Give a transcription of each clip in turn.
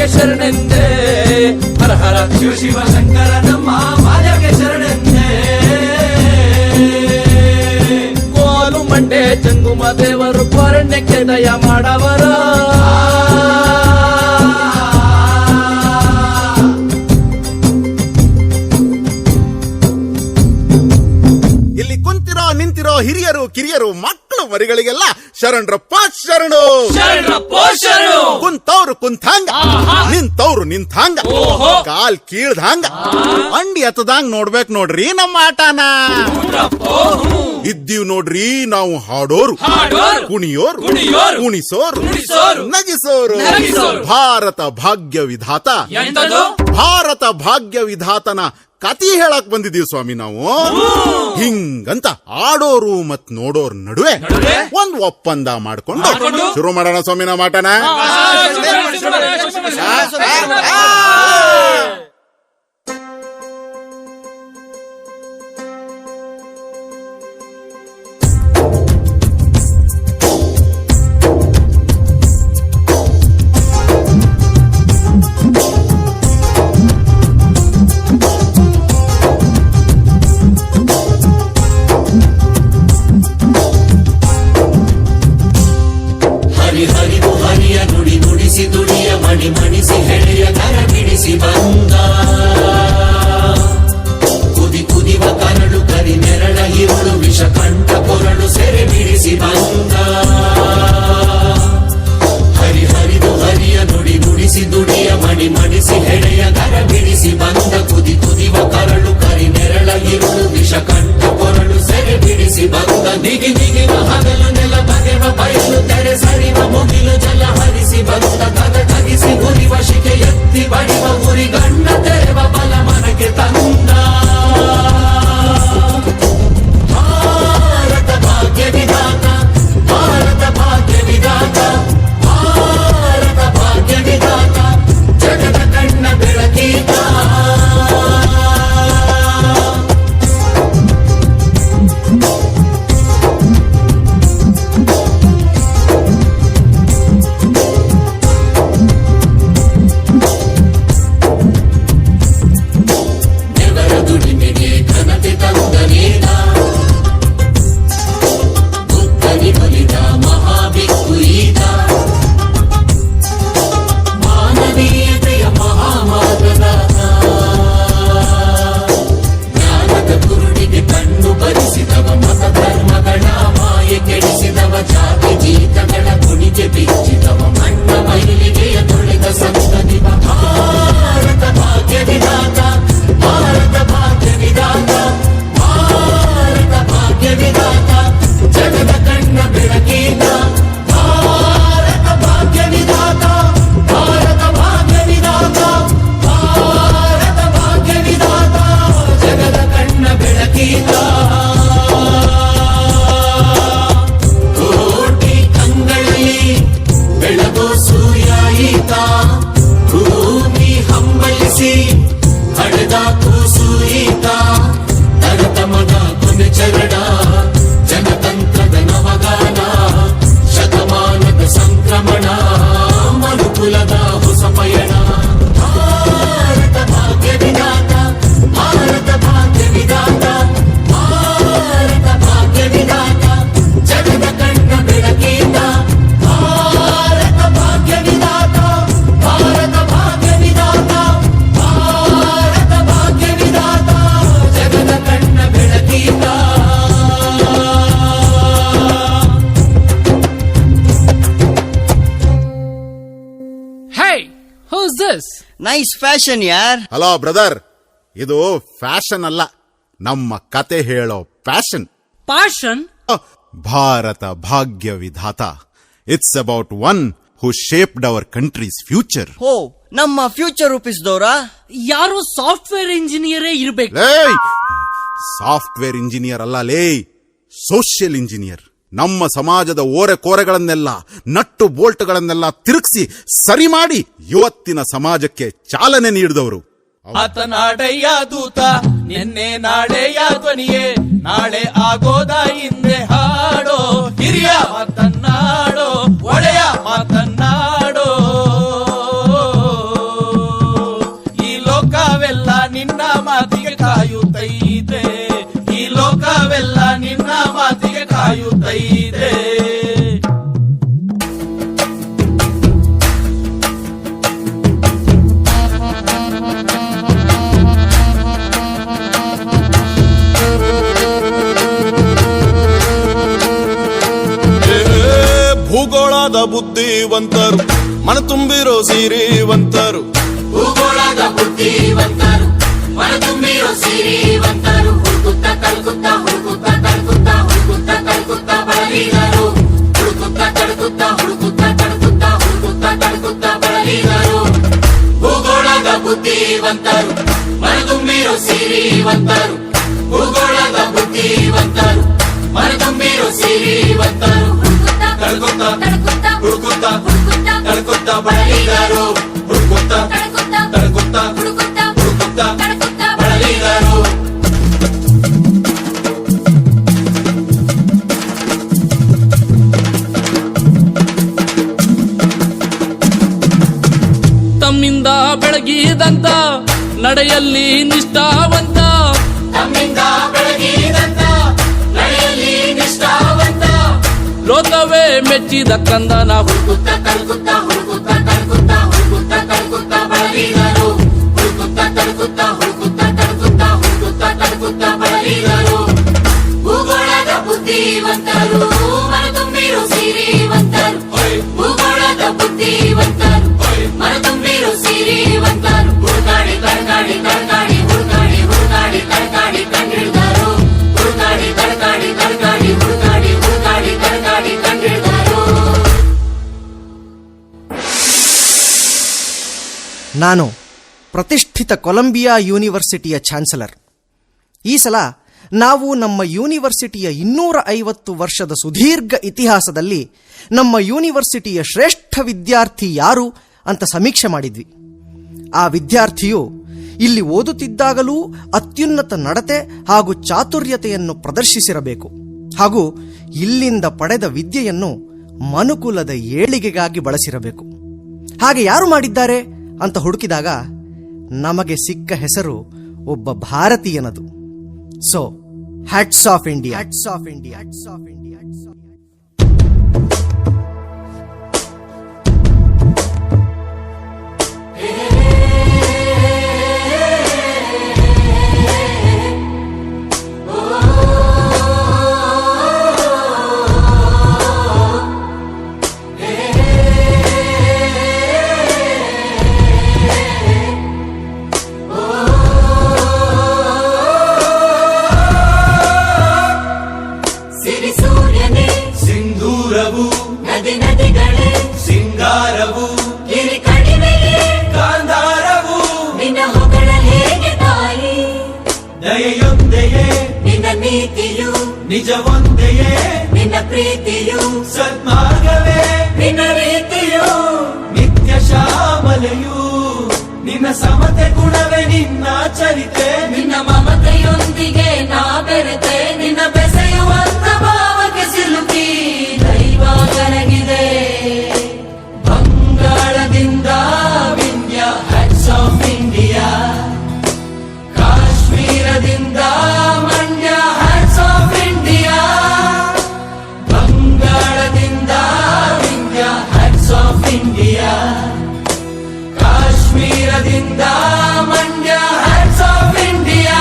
ಮಾಯಕ್ಕೆ ಶರಣೆಂದೆ. ಹರ ಹರ ಶಿವ ಶಿವ ಶಂಕರ ನಮ್ಮ ಮಾಯಕ್ಕೆ ಶರಣೆಂದೆ. ಕೋಲು ಮಂಡೆ ಜಂಗುಮ ದೇವರು ಪೌರ್ಣ್ಯಕ್ಕೆ ದಯ ಮಾಡವರ. ಇಲ್ಲಿ ಕುಂತಿರೋ ನಿಂತಿರೋ ಹಿರಿಯರು ಕಿರಿಯರು ಮಕ್ಕಳು ಮರಿಗಳಿಗೆಲ್ಲ ಶರಣರಪ್ಪ ಶರಣು. ಕುಂತವ್ರು ಕುಂತಂಗ, ನಿಂತವ್ರು ನಿಂತಂಗ, ಕಾಲ್ ಕೀಳ್ದಂಗ, ಅಂಡಿ ಎತ್ತದಂಗ ನೋಡ್ಬೇಕ್ ನೋಡ್ರಿ ನಮ್ಮ ಆಟನ. ಇದ್ದೀವ್ ನೋಡ್ರಿ ನಾವು ಹಾಡೋರು, ಕುಣಿಯೋರು, ಕುಣಿಸೋರು, ನಗಿಸೋರು. ಭಾರತ ಭಾಗ್ಯ ವಿಧಾತ, ಭಾರತ ಭಾಗ್ಯ ವಿಧಾತನ ಕತಿ ಹೇಳಕ್ ಬಂದಿದೀವಿ ಸ್ವಾಮಿ ನಾವು. ಹಿಂಗಂತ ಆಡೋರು ಮತ್ ನೋಡೋರ್ ನಡುವೆ ಒಂದ್ ಒಪ್ಪಂದ ಮಾಡ್ಕೊಂಡು ಶುರು ಮಾಡೋಣ ಸ್ವಾಮಿ ನಮ್ಮ ಆಟನ. ಮಣಿಸಿ ಹೆಳೆಯ ಕರ ಬಿಡಿಸಿ ಬಂದ ಕುದಿ ಕುದಿವ ಕರಳು ಕರಿ ನೆರಳ ಇರುಳು ವಿಷ ಕಂಠ ಕೊರಳು ಸೆರೆ ಬಿಡಿಸಿ ಬಂದ. ಹರಿ ಹರಿದು ಹರಿಯ ನುಡಿ ನುಡಿಸಿ ದುಡಿಯ ಮಣಿ ಮಣಿಸಿ ಹೆಳೆಯ ಕರ ಬಿಡಿಸಿ ಬಂದ ಕುದಿ ಕುದಿವ ಕರಳು ಕರಿ ನೆರಳ ಇರುಳು ವಿಷ ಕಂಠ ಕೊರಳು ಸೆರೆ ಬಿಡಿಸಿ ಬಂದ. ನಿಗಿ ನಿಗಿವ ಹಗಲು ನೆಲ ಬಗೆವ ಬಯಲು ತೆರೆ ಸರಿವ ಮುಗಿಲು ಜಲ ಹರಿಸಿ ಬಂದ. ತಗಟಗಿಸಿ ಗುರಿವ ಶಿಕೆ ಎತ್ತಿ ಬಡಿವ ಗುರಿ ಗಣ್ಣ ತೆರೆವ ಬಲ ಮನಕ್ಕೆ ತಂದ. ಭಾರತ ಭಾಗ್ಯ ವಿಧಾತ, ಭಾರತ ಭಾಗ್ಯ ವಿಧಾತ, ಭಾರತ ಭಾಗ್ಯ ವಿಧಾತ, ಜಗದ ಕಣ್ಣ ಬೆಳಕೀತ. ನೈಸ್ ಫ್ಯಾಷನ್ ಯಾರ್. ಹಲೋ ಬ್ರದರ್, ಇದು ಫ್ಯಾಷನ್ ಅಲ್ಲ, ನಮ್ಮ ಕತೆ ಹೇಳೋ ಪ್ಯಾಷನ್. ಪ್ಯಾಷನ್? ಭಾರತ ಭಾಗ್ಯ ವಿಧಾತ. It's about one who shaped our country's future. ಹೋ, ನಮ್ಮ ಫ್ಯೂಚರ್ ರೂಪಿಸಿದವರ ಯಾರೋ ಸಾಫ್ಟ್ವೇರ್ ಇಂಜಿನಿಯರೇ ಇರ್ಬೇಕು. ಸಾಫ್ಟ್ವೇರ್ ಇಂಜಿನಿಯರ್ ಅಲ್ಲ ಲೇ, ಸೋಷಿಯಲ್ ಇಂಜಿನಿಯರ್. ನಮ್ಮ ಸಮಾಜದ ಓರೆ ಕೋರೆಗಳನ್ನೆಲ್ಲ, ನಟ್ಟು ಬೋಲ್ಟ್ಗಳನ್ನೆಲ್ಲ ತಿರುಗಿಸಿ ಸರಿ ಮಾಡಿ ಇವತ್ತಿನ ಸಮಾಜಕ್ಕೆ ಚಾಲನೆ ನೀಡಿದವರು. ಆತನಾಡೆಯ ದೂತ, ನಿನ್ನೆ ನಾಳೆಯ ಧ್ವನಿಯೇ, ನಾಳೆ ಆಗೋದ ಹಿಂದೆ ಹಾಡೋ, ಹಿರಿಯ ಮಾತನ್ನಾಡೋ, ಒಳೆಯ ಮಾತನ್ನಾಡೋ. ಬುದ್ಧಿವಂತರು ಮನ ತುಂಬಿರೋ ಸಿರಿವಂತರು ಭೂಗೋಳದ ಬುದ್ಧಿವಂತರು ಮನ ತುಂಬಿರೋ ಸಿರಿವಂತರು ಹುಡುಕುತ್ತ ತಲುಕುತ್ತ ಹುಡುಕುತ್ತ ತಲುಕುತ್ತ ಹುಡುಕುತ್ತ ತಲುಕುತ್ತ ಬಳಲಿದರು ಹುಡುಕುತ್ತ ತಲುಕುತ್ತ ಹುಡುಕುತ್ತ ತಲುಕುತ್ತ ಹುಡುಕುತ್ತ ತಲುಕುತ್ತ ಬಳಲಿದರು ಭೂಗೋಳದ ಬುದ್ಧಿವಂತರು ಮನ ತುಂಬಿರೋ ಸಿರಿವಂತರು ಭೂಗೋಳದ ಬುದ್ಧಿವಂತರು ಮನ ತುಂಬಿರೋ ಸಿರಿವಂತರು ತಲುಕುತ್ತ ಹುಡುಕುತ್ತ ತಲುಕುತ್ತ ಬಳಲಿದರು ಹುಡುಕುತ್ತ ತಲುಕುತ್ತ ಹುಡುಕುತ್ತ ಬಳಲಿದರು ತಮ್ಮಿಂದ ಬೆಳಗಿದಂತ ನಡೆಯಲ್ಲಿ ನಿಷ್ಠಾವಂತ ತಮ್ಮಿಂದ ಬೆಳಗಿದಂತ ನಡೆಯಲ್ಲಿ ನಿಷ್ಠಾವಂತ ಲೋಕವೇ ಮೆಚ್ಚಿದ ಕಂದನ ಹುಡುಕುತ್ತ ತಲುಕುತ್ತ ಹುಡುಕುತ್ತ ತಲುಕುತ್ತ ಹುಡುಕುತ್ತ ತಲುಕುತ್ತ ಬಳಲಿದರು ಹುಡುಕುತ್ತ ತಲುಕುತ್ತ ಹುಡುಕುತ್ತ ತಲುಕುತ್ತ ಹುಡುಕುತ್ತ ತಲುಕುತ್ತ ಬಳಲಿದರು ಭೂಗೋಳದ ಬುದ್ಧಿವಂತರು ಮನ ತುಂಬಿರೋ ಸಿರಿವಂತರು ಭೂಗೋಳದ ಬುದ್ಧಿವಂತರು ಮನ ತುಂಬಿರೋ ಸಿರಿವಂತರು ಹುಡುಕಾಡಿ ತಡಕಾಡಿ ತಡಕಾಡಿ ಹುಡುಕಾಡಿ ಹುಡುಕಾಡಿ ತಡಕಾಡಿ ಕಂಡಿಡಿದರು ಹುಡುಕಾಡಿ ತಡಕಾಡಿ ತಡಕಾಡಿ ಹುಡುಕಾಡಿ ಹುಡುಕಾಡಿ ತಡಕಾಡಿ ಕಂಡಿಡಿದರು. ನಾನು ಪ್ರತಿಷ್ಠಿತ ಕೊಲಂಬಿಯಾ ಯೂನಿವರ್ಸಿಟಿಯ ಚಾನ್ಸಲರ್. ಈ ಸಲ ನಾವು ನಮ್ಮ ಯೂನಿವರ್ಸಿಟಿಯ 250 ವರ್ಷದ ಸುದೀರ್ಘ ಇತಿಹಾಸದಲ್ಲಿ ನಮ್ಮ ಯೂನಿವರ್ಸಿಟಿಯ ಶ್ರೇಷ್ಠ ವಿದ್ಯಾರ್ಥಿ ಯಾರು ಅಂತ ಸಮೀಕ್ಷೆ ಮಾಡಿದ್ವಿ. ಆ ವಿದ್ಯಾರ್ಥಿಯು ಇಲ್ಲಿ ಓದುತ್ತಿದ್ದಾಗಲೂ ಅತ್ಯುನ್ನತ ನಡತೆ ಹಾಗೂ ಚಾತುರ್ಯತೆಯನ್ನು ಪ್ರದರ್ಶಿಸಿರಬೇಕು ಹಾಗೂ ಇಲ್ಲಿಂದ ಪಡೆದ ವಿದ್ಯೆಯನ್ನು ಮನುಕುಲದ ಏಳಿಗೆಗಾಗಿ ಬಳಸಿರಬೇಕು. ಹಾಗೆ ಯಾರು ಮಾಡಿದ್ದಾರೆ ಅಂತ ಹುಡುಕಿದಾಗ ನಮಗೆ ಸಿಕ್ಕ ಹೆಸರು ಒಬ್ಬ ಭಾರತೀಯನದು. So hats off India, hats off India, hats off India, hats off India. ಸಿರಿ ಸೂರ್ಯನೇ ಸಿಂಧೂರವು ನದಿ ನದಿಗಳೇ ಸಿಂಗಾರವು ಗಿರಿ ಕಣಿವೆಯೇ ಗಾಂಧಾರವು ನಿನ್ನ ಹೊಗಳ ಹೇಗೆ ತಾಯಿ ದಯೆಯೊಂದೆಯೇ ನಿನ್ನ ನೀತಿಯು ನಿಜವೊಂದೆಯೇ ನಿನ್ನ ಪ್ರೀತಿಯು ಸನ್ಮಾರ್ಗವೇ ನಿನ್ನ ರೀತಿಯು ನಿತ್ಯ ಶ್ಯಾಮಲೆಯು ನಿನ್ನ ಸಮತೆ ಗುಣವೇ ನಿನ್ನ ಚರಿತೆ ನಿನ್ನ ಮಮತೆಯೊಂದಿಗೆ ನಾ ಬೆರೆತೆ ನಿನ್ನ ಬೆಸೆಯುವಂತ ಭಾವಕ್ಕೆ ಸಿಲುಕಿ ದೈವ ಕರಗಿದೆ ಬಂಗಾಳದಿಂದ ವಿಂಧ್ಯ ಹ್ಯಾಟ್ಸ್ ಆಫ್ ಇಂಡಿಯಾ ಕಾಶ್ಮೀರದಿಂದ ಮಂಡ್ಯ ಹ್ಯಾಟ್ಸ್ ಆಫ್ ಇಂಡಿಯಾ ಬಂಗಾಳದಿಂದ ವಿಂಧ್ಯ ಹ್ಯಾಟ್ಸ್ ಆಫ್ ಇಂಡಿಯಾ ಕಾಶ್ಮೀರದಿಂದ ಮಂಡ್ಯ ಹ್ಯಾಟ್ಸ್ ಆಫ್ ಇಂಡಿಯಾ.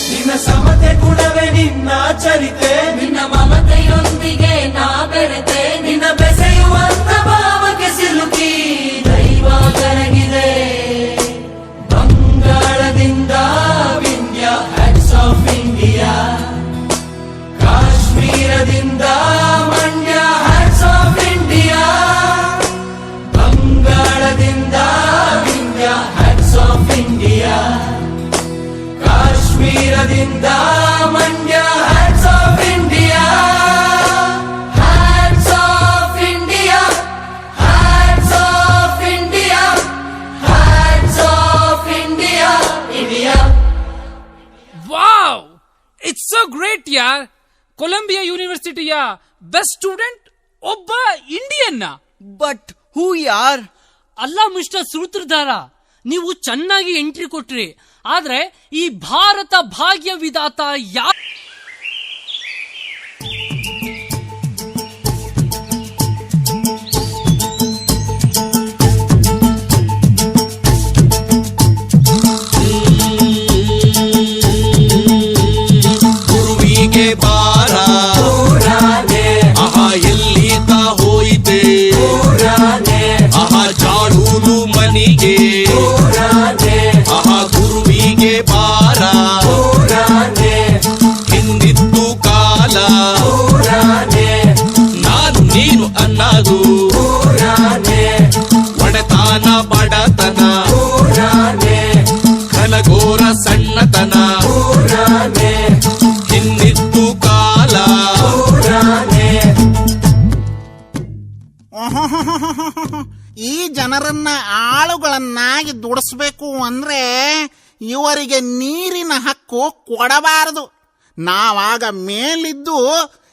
ನಿನ್ನ ಸಮತೆ ಗುಣವೇ ನಿನ್ನ ಚರಿತೆ ನಿನ್ನ ಮಮತೆಯೊಂದಿಗೆ ನಾ ಬೆರೆತೆ ನಿನ್ನ ಬೆಸೆಯುವಂತ ಭಾವಕ್ಕೆ ಸಿಲುಕಿ ದೈವ ಕರಗಿದೆ ಬಂಗಾಳದಿಂದ ವಿಂಧ್ಯ ಹ್ಯಾಟ್ಸ್ ಆಫ್ ಇಂಡಿಯಾ ಕಾಶ್ಮೀರದಿಂದ ಮಂಡ್ಯ ಹ್ಯಾಟ್ಸ್ ಆಫ್ ಇಂಡಿಯಾ ಬಂಗಾಳದಿಂದ ವಿಂಧ್ಯ ಹ್ಯಾಟ್ಸ್ ಆಫ್ ಇಂಡಿಯಾ ಕಾಶ್ಮೀರದಿಂದ Mandya hats off India hats off India hats off India hats off India India. Wow, it's so great ಯಾರ್. ಕೊಲಂಬಿಯಾ ಯೂನಿವರ್ಸಿಟಿಯ ಬೆಸ್ಟ್ ಸ್ಟೂಡೆಂಟ್ ಒಬ್ಬ ಇಂಡಿಯನ್. ಬಟ್ ಹೂ ಯಾರ್? ಅಲ್ಲ mister ಸೂತ್ರಧಾರ, ನೀವು ಚೆನ್ನಾಗಿ ಎಂಟ್ರಿ ಕೊಟ್ರಿ, ಆದ್ರೆ ಈ ಭಾರತ ಭಾಗ್ಯ ವಿಧಾತ ಈ ಜನರನ್ನ ಆಳುಗಳನ್ನಾಗಿ ದುಡಿಸ್ಬೇಕು ಅಂದ್ರೆ ಇವರಿಗೆ ನೀರಿನ ಹಕ್ಕು ಕೊಡಬಾರದು. ನಾವಾಗ ಮೇಲಿದ್ದು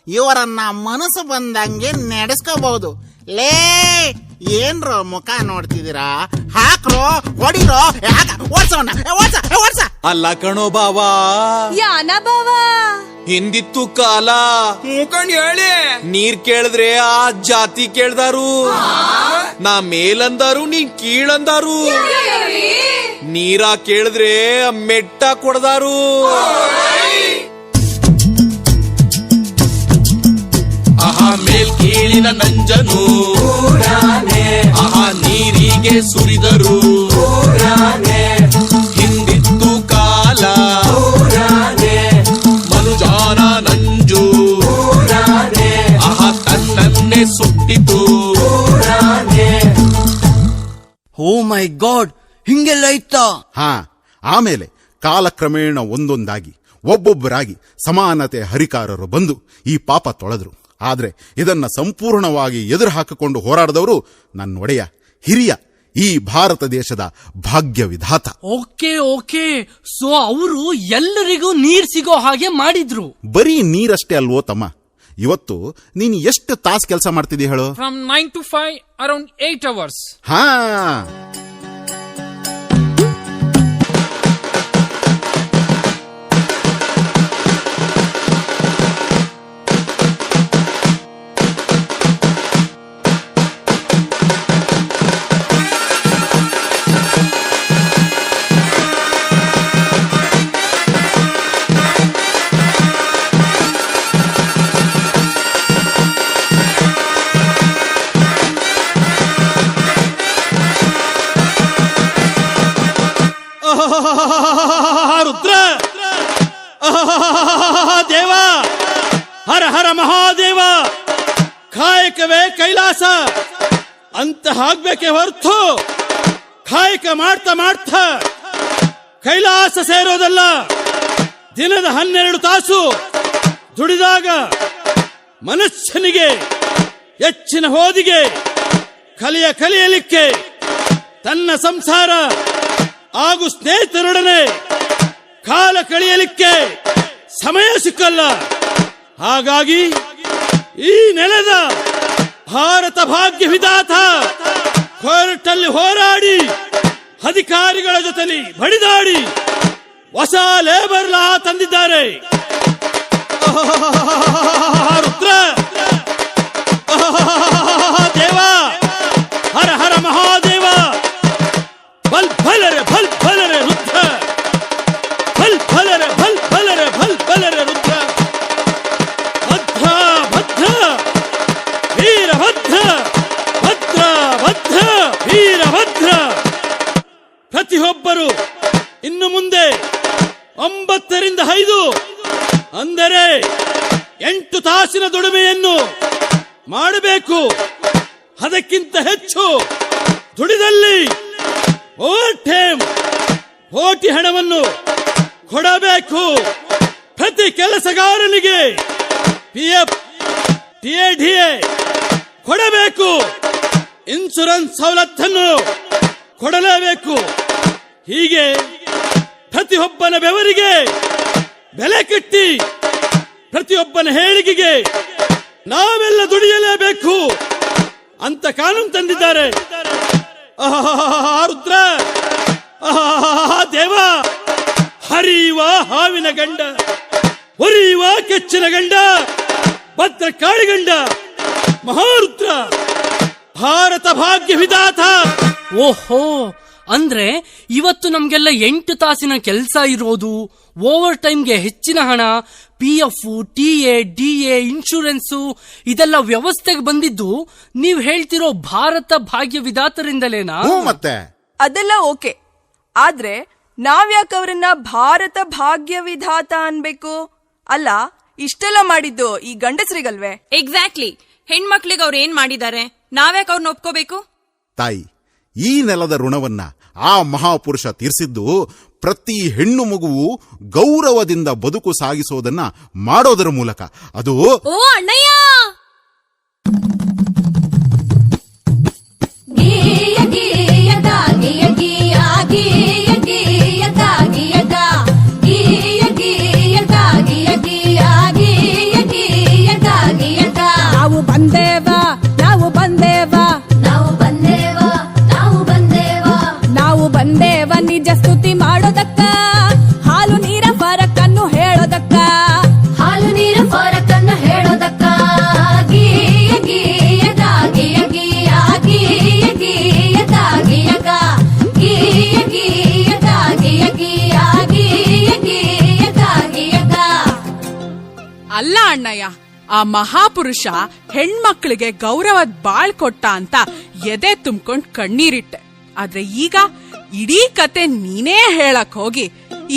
ಇವರನ್ನ ಮನಸ್ಸು ಬಂದಂಗೆ ನಡೆಸ್ಕೋಬಹುದು. ಲೇ ಏನ್ರೋ ಮುಖ ನೋಡ್ತಿದ್ದೀರಾ? ಹಾಕ್ರೋ, ಹೊಡಿರೋ, ಓಡ್ಸ. ಅಲ್ಲ ಕಣೋ ಬಾವಾ, ಯಾನ ಬಾವಾ ಹಿಂದಿತ್ತು ಕಾಲ ಹೇಳಿ ನೀರ್ ಕೇಳಿದ್ರೆ ಆ ಜಾತಿ ಕೇಳ್ದಾರು, ನಾ ಮೇಲಂದಾರು ನೀ ಕೀಳಂದಾರು, ನೀರ ಕೇಳಿದ್ರೆ ಮೆಟ್ಟ ಕೊಡದಾರು. ಆಹಾ ಮೇಲ್ ಕೀಳಿನ ನಂಜನು ಆಹಾ ನೀರಿಗೆ ಸುರಿದರು. ಹಿಂದಿತ್ತು ಕಾಲ ಮನುಜಾನ ನಂಜು ಆಹಾ ತನ್ನನ್ನೇ ಸುಟ್ಟಿತು. ಓ ಮೈ ಗಾಡ್, ಹಿಂಗೆಲ್ಲ ಇತ್ತಾ? ಹಾ, ಆಮೇಲೆ ಕಾಲಕ್ರಮೇಣ ಒಂದೊಂದಾಗಿ ಒಬ್ಬೊಬ್ಬರಾಗಿ ಸಮಾನತೆ ಹರಿಕಾರರು ಬಂದು ಈ ಪಾಪ ತೊಳೆದ್ರು. ಆದ್ರೆ ಇದನ್ನ ಸಂಪೂರ್ಣವಾಗಿ ಎದುರು ಹಾಕಿಕೊಂಡು ಹೋರಾಡಿದವರು ನನ್ನೊಡೆಯ ಹಿರಿಯ ಈ ಭಾರತ ದೇಶದ ಭಾಗ್ಯ ವಿಧಾತ. ಓಕೆ ಸೊ ಅವರು ಎಲ್ಲರಿಗೂ ನೀರ್ ಸಿಗೋ ಹಾಗೆ ಮಾಡಿದ್ರು. ಬರೀ ನೀರಷ್ಟೇ ಅಲ್ವೋ ತಮ್ಮ, ಇವತ್ತು ನೀನು ಎಷ್ಟು ತಾಸು ಕೆಲಸ ಮಾಡ್ತಿದ್ದೀ ಹೇಳು? From 9 to 5, around 8 hours. ಹಾ, ರುದ್ರ ದೇವ, ಹರ ಹರ ಮಹಾದೇವ, ಕಾಯಕವೇ ಕೈಲಾಸ ಅಂತ ಆಗ್ಬೇಕೆ ಹೊರತು ಕಾಯಕ ಮಾಡ್ತಾ ಮಾಡ್ತಾ ಕೈಲಾಸ ಸೇರೋದಲ್ಲ. ದಿನದ 12 ತಾಸು ದುಡಿದಾಗ ಮನುಷ್ಯನಿಗೆ ಹೆಚ್ಚಿನ ಹೋದಿಗೆ ಕಲಿಯಲಿಕ್ಕೆ ತನ್ನ ಸಂಸಾರ ಹಾಗೂ ಸ್ನೇಹಿತರೊಡನೆ ಕಾಲ ಕಳೆಯಲಿಕ್ಕೆ ಸಮಯ ಸಿಕ್ಕಲ್ಲ. ಹಾಗಾಗಿ ಈ ನೆಲದ ಭಾರತ ಭಾಗ್ಯ ವಿಧಾತ ಕೋರ್ಟಲ್ಲಿ ಹೋರಾಡಿ ಅಧಿಕಾರಿಗಳ ಜೊತೆಲಿ ಬಡಿದಾಡಿ ಹೊಸ ಲೇಬರ್ ಲಾ ತಂದಿದ್ದಾರೆ. ರುದ್ರ ದೇವ, ಹರ ಹರ ಮಹಾದೇವ, ಬಲ್ ಬಲರೆ ರುದ್ರ, ಬಲ್ ಬಲರೆ ರುದ್ರ, ಭದ್ರ ಭದ್ರ ವೀರಭದ್ರ, ಭದ್ರ ಭದ್ರ ವೀರಭದ್ರ. ಪ್ರತಿಯೊಬ್ಬರು ಇನ್ನು ಮುಂದೆ 9 ರಿಂದ 5 ಅಂದರೆ 8 ತಾಸಿನ ದುಡಿಮೆಯನ್ನು ಮಾಡಬೇಕು. ಅದಕ್ಕಿಂತ ಹೆಚ್ಚು ದುಡಿದಲ್ಲಿ ಓವರ್ ಟೈಮ್ ಓಟಿ ಹಣವನ್ನು ಕೊಡಬೇಕು. ಪ್ರತಿ ಕೆಲಸಗಾರನಿಗೆ PF TADA ಕೊಡಬೇಕು. ಇನ್ಶೂರೆನ್ಸ್ ಸವಲತ್ತನ್ನು ಕೊಡಲೇಬೇಕು. ಹೀಗೆ ಪ್ರತಿಯೊಬ್ಬನ ಬೆವರಿಗೆ ಬೆಲೆ ಕಟ್ಟಿ ಪ್ರತಿಯೊಬ್ಬನ ಹೇಳಿಕೆಗೆ ನಾವೆಲ್ಲ ದುಡಿಯಲೇಬೇಕು ಅಂತ ಕಾನೂನು ತಂದಿದ್ದಾರೆ. ರುದ್ರ ದೇವ, ಹರಿಯುವ ಹಾವಿನ ಗಂಡ, ಹೊರಿಯುವ ಕೆಚ್ಚಿನ ಗಂಡ, ಭದ್ರ ಕಾಳಿಗಂಡ, ಮಹಾರುದ್ರ, ಭಾರತ ಭಾಗ್ಯ ವಿಧಾತ. ಓಹೋ, ಅಂದ್ರೆ ಇವತ್ತು ನಮ್ಗೆಲ್ಲ 8 ತಾಸಿನ ಕೆಲಸ ಇರೋದು, ಓವರ್ ಟೈಮ್ಗೆ ಹೆಚ್ಚಿನ ಹಣ, PF TA DA ಇನ್ಶೂರೆನ್ಸು ಇದೆಲ್ಲ ವ್ಯವಸ್ಥೆಗೆ ಬಂದಿದ್ದು ನೀವ್ ಹೇಳ್ತಿರೋ ಭಾರತ ಭಾಗ್ಯ ವಿಧಾತರಿಂದಲೇನಾ? ಮತ್ತೆ ಅದೆಲ್ಲ ಓಕೆ, ಆದ್ರೆ ನಾವ್ಯಾಕೆ ಅವರನ್ನ ಭಾರತ ಭಾಗ್ಯ ವಿಧಾತ ಅನ್ಬೇಕು? ಅಲ್ಲ, ಇಷ್ಟೆಲ್ಲ ಮಾಡಿದ್ದು ಈ ಗಂಡಸರಿಗಲ್ವೇ? ಎಕ್ಸಾಕ್ಟ್ಲಿ. ಹೆಣ್ಮಕ್ಳಿಗೆ ಅವ್ರು ಏನ್ ಮಾಡಿದ್ದಾರೆ, ನಾವ್ಯಾಕೆ ಅವ್ರನ್ನ ಒಪ್ಕೋಬೇಕು? ತಾಯಿ, ಈ ನೆಲದ ಋಣವನ್ನ ಆ ಮಹಾಪುರುಷ ತೀರಿಸಿದ್ದು ಪ್ರತಿ ಹೆಣ್ಣು ಮಗುವು ಗೌರವದಿಂದ ಬದುಕು ಸಾಗಿಸೋದನ್ನ ಮಾಡೋದರ ಮೂಲಕ. ಅದು ಓ ಅಣ್ಣಯ್ಯ, ಅಣ್ಣಯ್ಯ, ಆ ಮಹಾಪುರುಷ ಹೆಣ್ಮಕ್ಳಿಗೆ ಗೌರವದ ಬಾಳ್ ಕೊಟ್ಟ ಅಂತ ಎದೆ ತುಂಬ್ಕೊಂಡ್ ಕಣ್ಣೀರಿಟ್ಟೆ. ಆದ್ರೆ ಈಗ ಇಡೀ ಕತೆ ನೀನೇ ಹೇಳಕ್ ಹೋಗಿ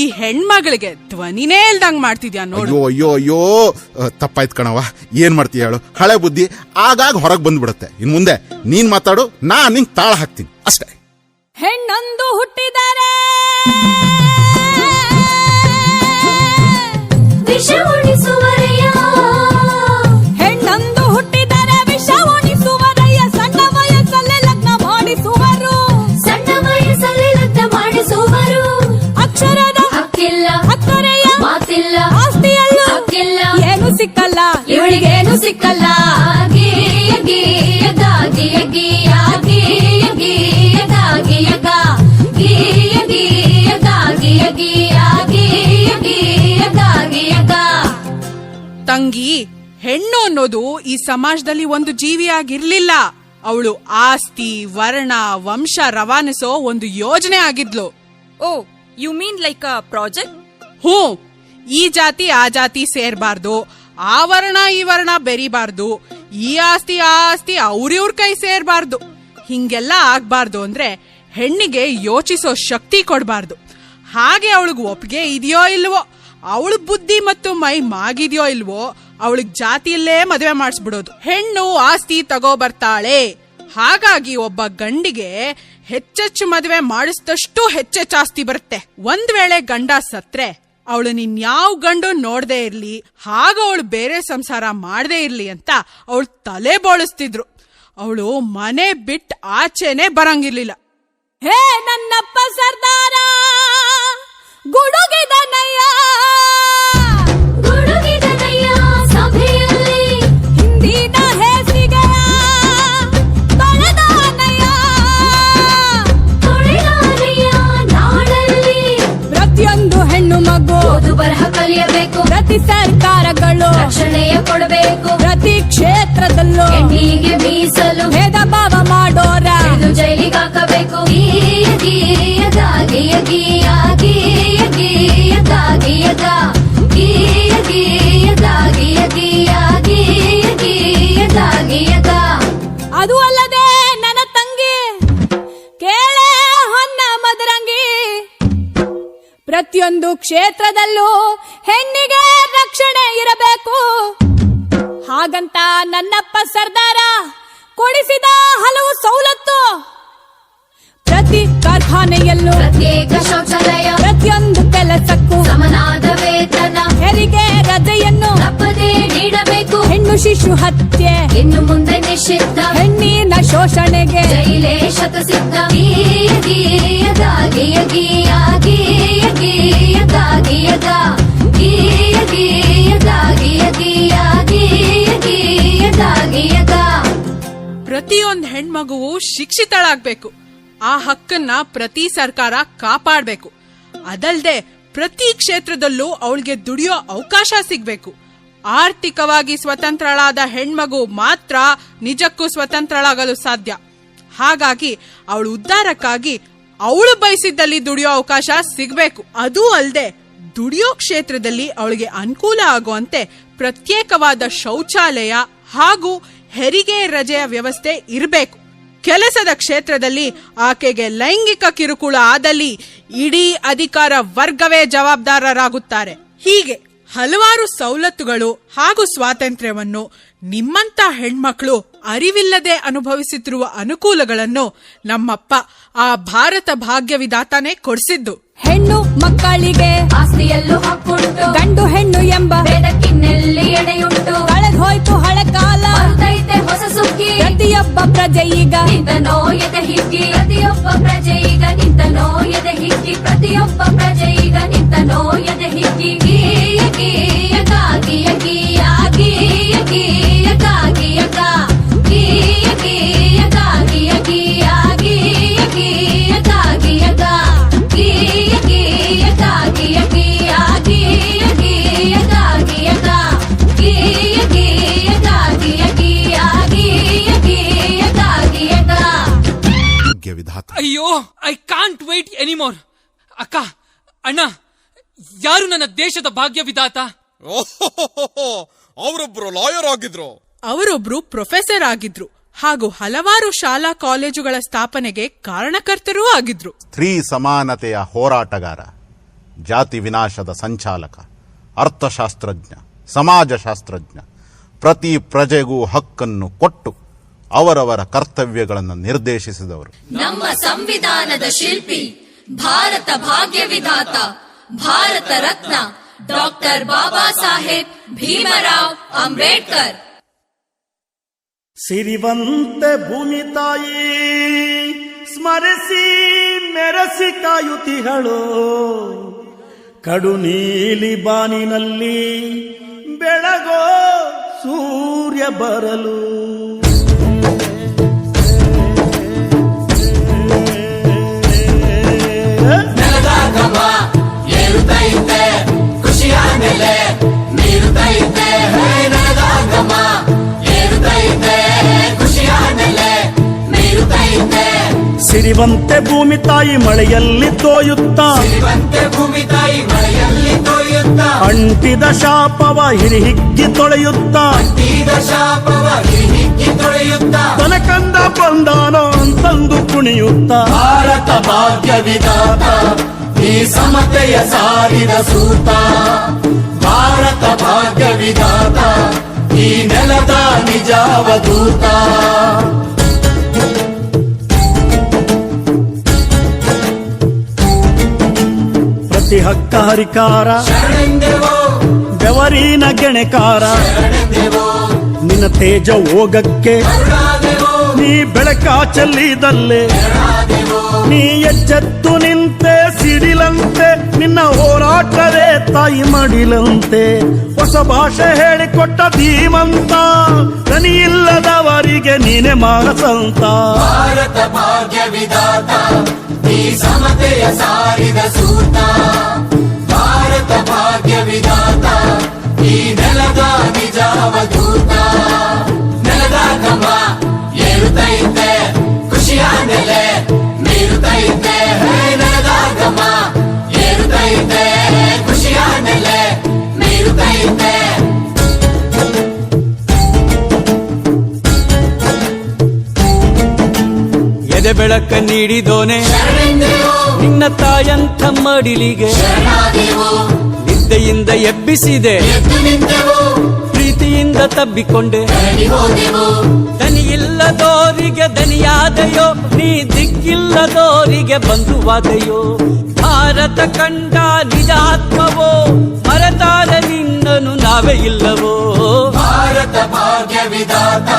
ಈ ಹೆಣ್ಮಗಳಿಗೆ ಧ್ವನಿನೇ ಇಲ್ದಂಗ್ ಮಾಡ್ತಿದ್ಯಾ ನೋಡು. ಅಯ್ಯೋ ಅಯ್ಯೋ ಅಯ್ಯೋ, ತಪ್ಪಾಯ್ತು ಕಣವ. ಏನ್ ಮಾಡ್ತೀಯ ಹೇಳು? ಹಳೆ ಬುದ್ಧಿ ಆಗಾಗ ಹೊರಗ್ ಬಂದ್ಬಿಡುತ್ತೆ. ಇನ್ ಮುಂದೆ ನೀನ್ ಮಾತಾಡು, ನಿಂಗ್ ತಾಳ ಹಾಕ್ತೀನಿ ಅಷ್ಟೇ. ಹೆಣ್ಣೊಂದು ಹುಟ್ಟಿದರೆ ವಿಷ ಉಣಿಸುವರೆಯ, ಹೆಣ್ಣೊಂದು ಹುಟ್ಟಿದರೆ ವಿಷ ಉಣಿಸುವರೆಯ. ಸಣ್ಣ ವಯಸ್ಸಲ್ಲೇ ಲಗ್ನ ಮಾಡಿಸುವರು, ಸಣ್ಣ ವಯಸ್ಸಲ್ಲೇ ಲಗ್ನ ಮಾಡಿಸುವರು. ಅಕ್ಷರದ ಹಕ್ಕಿಲ್ಲ, ಅಕ್ಕರೆಯ ಮಾತಿಲ್ಲ, ಆಸ್ತಿಯಲ್ಲ ಹಕ್ಕಿಲ್ಲ, ಏನು ಸಿಕ್ಕಲ್ಲ ಇವಳಿಗೇನು ಸಿಕ್ಕಲ್ಲ. ತಂಗಿ, ಹೆಣ್ಣು ಅನ್ನೋದು ಈ ಸಮಾಜದಲ್ಲಿ ಒಂದು ಜೀವಿಯಾಗಿರ್ಲಿಲ್ಲ. ಅವಳು ಆಸ್ತಿ, ವರ್ಣ, ವಂಶ ರವಾನಿಸೋ ಒಂದು ಯೋಜನೆ ಆಗಿದ್ಲು. Oh, you mean like a project? ಹ್ಞೂ, ಈ ಜಾತಿ ಆ ಜಾತಿ ಸೇರ್ಬಾರ್ದು, ಆ ವರ್ಣ ಈ ವರ್ಣ ಬೆರಿಬಾರ್ದು, ಈ ಆಸ್ತಿ ಆ ಆಸ್ತಿ ಅವ್ರಿವ್ರ ಕೈ ಸೇರ್ಬಾರ್ದು. ಹಿಂಗೆಲ್ಲ ಆಗ್ಬಾರ್ದು ಅಂದ್ರೆ ಹೆಣ್ಣಿಗೆ ಯೋಚಿಸೋ ಶಕ್ತಿ ಕೊಡ್ಬಾರ್ದು. ಹಾಗೆ ಅವಳಿಗೆ ಒಪ್ಪಿಗೆ ಇದೆಯೋ ಇಲ್ವೋ, ಅವಳ ಬುದ್ಧಿ ಮತ್ತು ಮೈ ಮಾಗಿದ್ಯೋ ಇಲ್ವೋ, ಅವಳಿಗೆ ಜಾತಿಯಲ್ಲೇ ಮದುವೆ ಮಾಡಿಸ್ಬಿಡೋದು. ಹೆಣ್ಣು ಆಸ್ತಿ ತಗೋ ಬರ್ತಾಳೆ, ಹಾಗಾಗಿ ಒಬ್ಬ ಗಂಡಿಗೆ ಹೆಚ್ಚೆಚ್ಚು ಮದುವೆ ಮಾಡಿಸಿದಷ್ಟು ಹೆಚ್ಚೆಚ್ಚು ಆಸ್ತಿ ಬರುತ್ತೆ. ಒಂದ್ ವೇಳೆ ಗಂಡ ಸತ್ರೆ ಅವಳು ನಿನ್ಯಾವ್ ಗಂಡು ನೋಡದೆ ಇರ್ಲಿ, ಹಾಗ ಅವಳು ಬೇರೆ ಸಂಸಾರ ಮಾಡದೇ ಇರ್ಲಿ ಅಂತ ಅವಳು ತಲೆ ಬೋಳಿಸ್ತಿದ್ರು. ಅವಳು ಮನೆ ಬಿಟ್ಟು ಆಚೆನೆ ಬರಂಗಿರ್ಲಿಲ್ಲ. ಹೇ ನನ್ನಪ್ಪ ಸರ್ದಾರ ಗುಡುಗಿದನಯ್ಯ, ಗುಡುಗಿದನಯ್ಯ ಸಭೆಯಲ್ಲಿ ಹಿಂದಿನ ಹೇಸಿಗೆಯ ತೊಳೆದಾನಯ್ಯ, ತೊಳೆದಾನಯ್ಯ ನಾಡಲ್ಲಿ. ಪ್ರತಿಯೊಂದು ಹೆಣ್ಣು ಮಗು ಓದು ಬರಹ ಕಲಿಯಬೇಕು, ಪ್ರತಿ ಸರ್ಕಾರಗಳು ರಕ್ಷಣೆಯ ಕೊಡಬೇಕು, ಪ್ರತಿ ಕ್ಷೇತ್ರದಲ್ಲೂ ಹೆಣ್ಣಿಗೆ ಮೀಸಲು ಭೇದ ಭಾವ ಮಾಡೋರ ಜೈಲಿಗೆ ಹಾಕಬೇಕು. ಅದು ಅಲ್ಲದೆ ನನ್ನ ತಂಗಿ ಕೇಳೆ ಹೊನ್ನ ಮದರಂಗಿ, ಪ್ರತಿಯೊಂದು ಕ್ಷೇತ್ರದಲ್ಲೂ ಹೆಣ್ಣಿಗೆ ರಕ್ಷಣೆ ಇರಬೇಕು. ಹಾಗಂತ ನನ್ನಪ್ಪ ಸರ್ದಾರ ಕೊಡಿಸಿದ ಹಲವು ಸವಲತ್ತು, ಪ್ರತಿ ಕಾರ್ಖಾನೆಯಲ್ಲೂ ಪ್ರತ್ಯೇಕ ಶೌಚಾಲಯ, ಪ್ರತಿಯೊಂದು ಕೆಲಸಕ್ಕೂ ಸಮನಾದ ವೇತನ, ಹೆರಿಗೆ ರಜೆಯನ್ನು ತಪ್ಪದೇ ನೀಡಬೇಕು. ಹೆಣ್ಣು ಶಿಶು ಹತ್ಯೆ ಇನ್ನು ಮುಂದೆ ನಿಷಿದ್ಧ, ಹೆಣ್ಣಿನ ಶೋಷಣೆಗೆ ಜೈಲೇ ಶತಸಿದ್ಧ. ಪ್ರತಿಯೊಂದು ಹೆಣ್ಮಗುವು ಶಿಕ್ಷಿತಳಾಗ್ಬೇಕು. ಆ ಹಕ್ಕನ್ನ ಪ್ರತಿ ಸರ್ಕಾರ ಕಾಪಾಡಬೇಕು. ಅದಲ್ದೆ ಪ್ರತಿ ಕ್ಷೇತ್ರದಲ್ಲೂ ಅವಳಿಗೆ ದುಡಿಯೋ ಅವಕಾಶ ಸಿಗ್ಬೇಕು. ಆರ್ಥಿಕವಾಗಿ ಸ್ವತಂತ್ರಳಾದ ಹೆಣ್ಮಗು ಮಾತ್ರ ನಿಜಕ್ಕೂ ಸ್ವತಂತ್ರಳಾಗಲು ಸಾಧ್ಯ. ಹಾಗಾಗಿ ಅವಳು ಉದ್ಧಾರಕ್ಕಾಗಿ ಅವಳು ಬಯಸಿದ್ದಲ್ಲಿ ದುಡಿಯೋ ಅವಕಾಶ ಸಿಗ್ಬೇಕು. ಅದೂ ಅಲ್ಲದೆ ದುಡಿಯೋ ಕ್ಷೇತ್ರದಲ್ಲಿ ಅವಳಿಗೆ ಅನುಕೂಲ ಆಗುವಂತೆ ಪ್ರತ್ಯೇಕವಾದ ಶೌಚಾಲಯ ಹಾಗೂ ಹೆರಿಗೆ ರಜೆಯ ವ್ಯವಸ್ಥೆ ಇರಬೇಕು. ಕೆಲಸದ ಕ್ಷೇತ್ರದಲ್ಲಿ ಆಕೆಗೆ ಲೈಂಗಿಕ ಕಿರುಕುಳ ಆದಲ್ಲಿ ಇಡೀ ಅಧಿಕಾರ ವರ್ಗವೇ ಜವಾಬ್ದಾರರಾಗುತ್ತಾರೆ. ಹೀಗೆ ಹಲವಾರು ಸವಲತ್ತುಗಳು ಹಾಗೂ ಸ್ವಾತಂತ್ರ್ಯವನ್ನು ನಿಮ್ಮಂತ ಹೆಣ್ಮಕ್ಳು ಅರಿವಿಲ್ಲದೆ ಅನುಭವಿಸುತ್ತಿರುವ ಅನುಕೂಲಗಳನ್ನು ನಮ್ಮಪ್ಪ ಆ ಭಾರತ ಭಾಗ್ಯ ವಿಧಾತಾನೇ ಕೊಡಿಸಿದ್ದು. ಹೆಣ್ಣು ಮಕ್ಕಳಿಗೆ ಆಸ್ತಿಯಲ್ಲೂ ಹಕ್ಕುಂಟು, ಗಂಡು ಹೆಣ್ಣು ಎಂಬ ಭೇದಕ್ಕಿನ್ನೆಲ್ಲಿ ಎಡೆಯುಂಟು. ಕಳೆದು ಹೋಯ್ತು ಹಳೆ ಕಾಲ, ಬರುತ್ತೈತೆ ಹೊಸ ಸುಗ್ಗಿ. ಪ್ರತಿಯೊಬ್ಬ ಪ್ರಜೆ ಈಗ ನಿಂತನೋ ಎದೆ ಹಿಗ್ಗಿ, ಪ್ರತಿಯೊಬ್ಬ ಪ್ರಜೆ ಈಗ ನಿಂತನೋ ಎದೆ ಹಿಗ್ಗಿ, ಪ್ರತಿಯೊಬ್ಬ ಪ್ರಜೆ ಈಗ ನಿಂತನೋ ಎದೆ ಹಿಗ್ಗಿ. ಅಯ್ಯೋ, ಐ ಕಾಂಟ್ ವೇಟ್ ಎನಿಮೋರ್. ಅಕ್ಕ, ಅಣ್ಣ, ಯಾರು ನನ್ನ ದೇಶದ ಭಾಗ್ಯ ವಿಧಾತ? ಓಹೋ, ಅವರೊಬ್ರು ಲಾಯರ್ ಆಗಿದ್ರು. ಅವರೊಬ್ರು ಪ್ರೊಫೆಸರ್ ಆಗಿದ್ರು ಹಾಗೂ ಹಲವಾರು ಶಾಲಾ ಕಾಲೇಜುಗಳ ಸ್ಥಾಪನೆಗೆ ಕಾರಣಕರ್ತರೂ ಆಗಿದ್ರು. ಸ್ತ್ರೀ ಸಮಾನತೆಯ ಹೋರಾಟಗಾರ, ಜಾತಿ ವಿನಾಶದ ಸಂಚಾಲಕ, ಅರ್ಥಶಾಸ್ತ್ರಜ್ಞ, ಸಮಾಜಶಾಸ್ತ್ರಜ್ಞ, ಪ್ರತಿ ಪ್ರಜೆಗೂ ಹಕ್ಕನ್ನು ಕೊಟ್ಟು ಅವರವರ ಕರ್ತವ್ಯಗಳನ್ನು ನಿರ್ದೇಶಿಸಿದವರು. ನಮ್ಮ ಸಂವಿಧಾನದ ಶಿಲ್ಪಿ, ಭಾರತ ಭಾಗ್ಯ ವಿಧಾತ, ಭಾರತ ರತ್ನ ಡಾಕ್ಟರ್ ಬಾಬಾ ಸಾಹೇಬ್ ಭೀಮರಾವ್ ಅಂಬೇಡ್ಕರ್. ಸಿರಿವಂತೆ ಭೂಮಿ ತಾಯಿ ಸ್ಮರಿಸಿ ಮೆರೆಸಿ ಕಾಯುತಿಗಳು, ಕಡು ನೀಲಿ ಬಾನಿನಲ್ಲಿ ಬೆಳಗೋ ಸೂರ್ಯ ಬರಲು. ನೆಲದಾಗಮ ಏರುತ್ತೈತೆ ಖುಷಿಯ ನೆಲೆ ನೀರುತ್ತೈತೆ. ನೆಲದಾಗಮ ಏರುತ್ತೈತೆ ಖುಷಿಯ ನೆಲೆ ನೀರುತ್ತೈತೆ. ಸಿರಿವಂತೆ ಭೂಮಿ ತಾಯಿ ಮಳೆಯಲ್ಲಿ ತೋಯುತ್ತಾ, ಸಿರಿವಂತೆ ಭೂಮಿ ತಾಯಿ ಮಳೆಯಲ್ಲಿ ತೋಯುತ್ತಾ, ಅಂಟಿದ ಶಾಪವ ಹಿರಿಹಿಕ್ಕಿ ತೊಳೆಯುತ್ತಾ, ಅಂಟಿದ ಶಾಪವ ಹಿರಿಹಿಕ್ಕಿ ತೊಳೆಯುತ್ತಾ, ತನಕಂದ ಬಂದಾನೋ ಅಂತಂದು ಕುಣಿಯುತ್ತಾ. ಭಾರತ ಭಾಗ್ಯ ವಿಧಾತ ಈ ಸಮತೆಯ ಸಾರಿದ ಸೂತ. ಭಾರತ ಭಾಗ್ಯ ವಿಧಾತ ಈ ನೆಲದ ನಿಜಾವಧೂತ. ಪ್ರತಿ ಹಕ್ಕ ಹರಿಕಾರ ಶರಣೆಂದೆವೋ, ಬೆವರಿನ ಗೆಣೆಕಾರ, ಶರಣೆಂದೆವೋ, ನಿನ್ನ ತೇಜ ಹೋಗಕ್ಕೆ ಕರುಣಾದೆವೋ, ನೀ ಬೆಳಕ ಚೆಲ್ಲಿದಲ್ಲೇ. ಶರಣಾದೆವೋ, ನೀ ಎಚ್ಚೆತ್ತು ನಿಂತೆ ಸಿಡಿಲಂತೆ, ನಿನ್ನ ಹೋರಾಟವೇ ತಾಯಿ ಮಡಿಲಂತೆ. ಹೊಸ ಭಾಷೆ ಹೇಳಿಕೊಟ್ಟ ಧೀಮಂತ, ದನಿಯಿಲ್ಲದವರಿಗೆ ನೀನೆ ಮಾನಸಂತ. ಭಾರತ ಭಾಗ್ಯ ವಿಧಾತ ಈ ಸಮತೆಯ ಸಾರಿದ ಸೂತ. ಭಾರತ ಭಾಗ್ಯ ವಿಧಾತ ಈ ನೆಲದ ನಿಜಾವಧೂತ. ನೆಲದ ಘಮ ಏರುತ್ತೈತೆ ಖುಷಿಯ ನೆಲೆ ನೀರುತ್ತೈತೆ. ನೆಲದ ಘಮ ಏರುತ್ತೈತೆ ಖುಷಿಯ ನೆಲೆ ನೀರುತ್ತೈತೆ. ಎದೆ ಬೆಳಕ ನೀಡಿದೋನೆ ಶರಣೆಂದೆವೋ, ನಿನ್ನ ತಾಯಂಥ ಮಡಿಲಿಗೆ, ಶರಣಾದೆವೋ, ನಿದ್ದೆಯಿಂದ ಎಬ್ಬಿಸಿದೆ ಎದ್ದು ನಿಂತೆವೋ, ಪ್ರೀತಿಯಿಂದ ತಬ್ಬಿಕೊಂಡೆ. ಬೆಳಗಿ ಹೋದೆವೋ, ದನಿಯಿಲ್ಲದೋರಿಗೆ ದನಿಯಾದೆಯೋ, ನೀ ದಿಕ್ಕಿಲ್ಲದೋರಿಗೆ ಬಂಧುವಾದೆಯೋ. ಭಾರತ ಕಂಡ ನಿಜಾತ್ಮವೋ, ಮರೆತಾರ ನಿನ್ನನು ನಾವೇ ಇಲ್ಲವೋ. ಭಾರತ ಭಾಗ್ಯ ವಿಧಾತ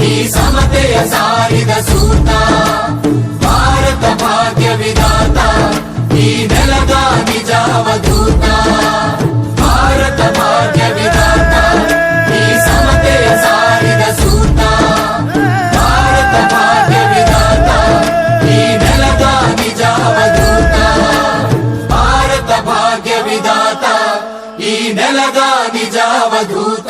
ಈ ಸಮತೆಯ ಸಾರಿದ ಸೂತ. ಭಾರತ ಭಾಗ್ಯ ವಿಧಾತ ಈ ನೆಲದ ನಿಜಾವಧೂತ. ಭಾರತ ಭಾಗ್ಯ ವಿಧಾತ ಈ ಸಮತೆಯ ಸಾರಿದ ಸೂತ. ಭಾರತ ಭಾಗ್ಯ ವಿಧಾತ ಈ ನೆಲದ ನಿಜಾವಧೂತ. ಭಾರತ ಭಾಗ್ಯ ವಿಧಾತ ಈ ನೆಲದ ನಿಜಾವಧೂತ.